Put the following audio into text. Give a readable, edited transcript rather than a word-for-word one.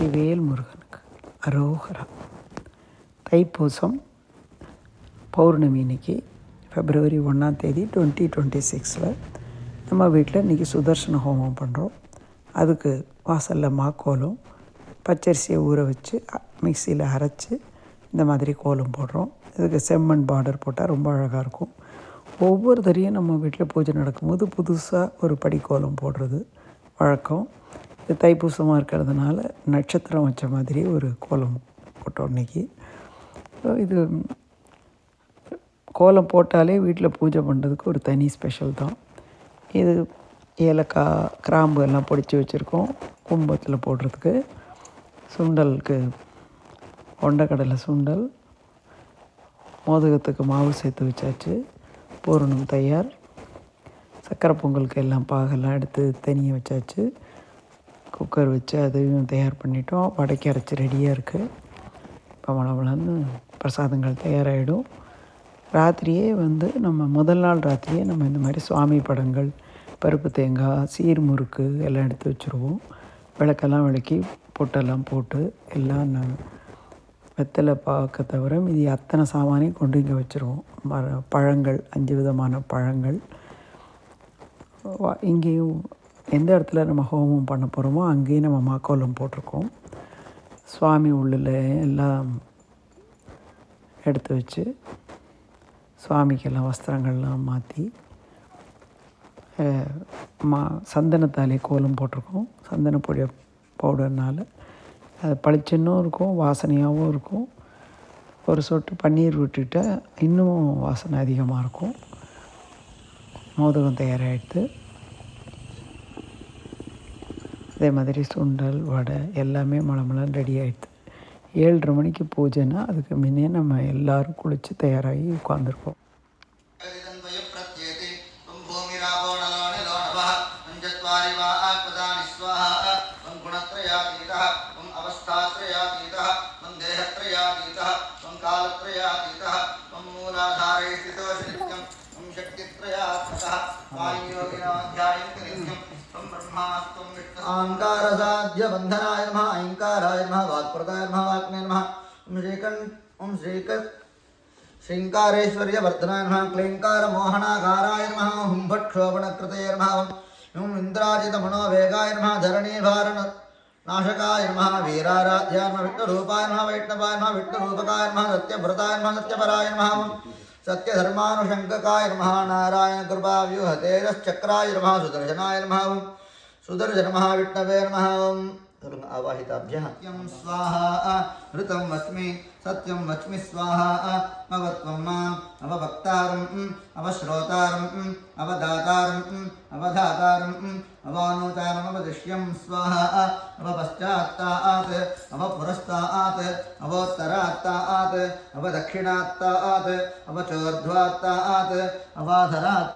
வெற்றிவேல் முருகனுக்கு அரோகரா. தைப்பூசம் பௌர்ணமி இன்னைக்கு February 1 2026 நம்ம வீட்டில் இன்றைக்கி சுதர்சன ஹோமம் பண்ணுறோம். அதுக்கு வாசலில் மாக்கோலம் பச்சரிசியை ஊற வச்சு மிக்சியில் அரைச்சி இந்த மாதிரி கோலம் போடுறோம். இதுக்கு செம்மண் பார்டர் போட்டால் ரொம்ப அழகாக இருக்கும். ஒவ்வொரு தரையும் நம்ம வீட்டில் பூஜை நடக்கும்போது புதுசாக ஒரு படி கோலம் போடுறது வழக்கம். இது தைப்பூசமாக இருக்கிறதுனால நட்சத்திரம் வச்ச மாதிரி ஒரு கோலம் போட்டோம் இன்றைக்கி. இது கோலம் போட்டாலே வீட்டில் பூஜை பண்ணுறதுக்கு ஒரு தனி ஸ்பெஷல் தான். இது ஏலக்காய் கிராம்பு எல்லாம் பொடிச்சு வச்சுருக்கோம் கும்பத்தில் போடுறதுக்கு. சுண்டலுக்கு கொண்டக்கடலை சுண்டல், மோதகத்துக்கு மாவு சேர்த்து வச்சாச்சு, பூரணம் தயார். சக்கரை பொங்கலுக்கு எல்லாம் பாகெல்லாம் எடுத்து தனியாக வச்சாச்சு. குக்கர் வச்சு அதையும் தயார் பண்ணிட்டோம். வடைக்கு அரைச்சி ரெடியாக இருக்குது. இப்போ மளமளன்னு பிரசாதங்கள் தயாராகிடும். ராத்திரியே நம்ம முதல் நாள் ராத்திரியே நம்ம இந்த மாதிரி சுவாமி படங்கள், பருப்பு தேங்காய், சீர் முறுக்கு எல்லாம் எடுத்து வச்சுருவோம். விளக்கெல்லாம் விளக்கி பொட்டெல்லாம் போட்டு எல்லாம் வெத்தலை பாக்க தவிர மீதி அத்தனை சாமானையும் கொண்டு இங்கே வச்சுருவோம். பழங்கள் 5 விதமான பழங்கள். இங்கேயும் எந்த இடத்துல நம்ம ஹோமம் பண்ண போகிறோமோ அங்கேயும் நம்ம மாக்கோலம் போட்டிருக்கோம். சுவாமி உள்ளில் எல்லாம் எடுத்து வச்சு சுவாமிக்கெல்லாம் வஸ்திரங்கள்லாம் மாற்றி சந்தனத்தாலே கோலம் போட்டிருக்கோம். சந்தன பொடி பவுடர்னால் அது பளிச்சுன்னும் இருக்கும், வாசனையாகவும் இருக்கும். ஒரு சொட்டு பன்னீர் விட்டுட்டால் இன்னும் வாசனை அதிகமாக இருக்கும். மோதகம் தயாராகிடுது. அதே மாதிரி சுண்டல், வடை எல்லாமே மளமளன்னு ரெடி ஆகிடுது. 7:30 மணிக்கு பூஜைன்னா அதுக்கு முன்னே நம்ம எல்லோரும் குளித்து தயாராகி உட்காந்துருக்கோம். आंकारसाध्य बंधनाय नमः, ऐंकाराय नमः, वाक्प्रदाय नमः, वाक्ने नमः, ओम श्रींकारेश्वर्य वर्धनाय नमः, क्लींकार मोहनाकाराय नमः, ओम भट क्षोभणकृतये नमः, ओम इंद्राजित मनोवेगाय नमः, धरणी भारण नाशकाय नमः, वीराराध्याय नमः, विष्णुरूपाय नमः, वैष्णवाय नमः, विष्णुरूपकाय नमः, सत्यव्रताय नमः, सत्यपराय नमः, सत्यधर्मानुशंककाय नमः, नारायण कृपाव्यूह तेजश्चक्राय नमः, सुदर्शनाय नमः, सुदर्शन महाविष्णवे नमः. आवाहिताभ्यः सत्यं स्वाहा ऋतं वच्मि सत्यं वच्मि स्वाहा अवत्वं माम् अववक्तारम् अवश्रोतारम् अवदातारम् अवधातारम् अवानोतारम् अवदिश्यं स्वाहा अवपश्चात्तात् अवपुरस्तात् अवोत्तरात्तात् अवदक्षिणात्तात् अवचोर्ध्वात्तात् अवाधरात्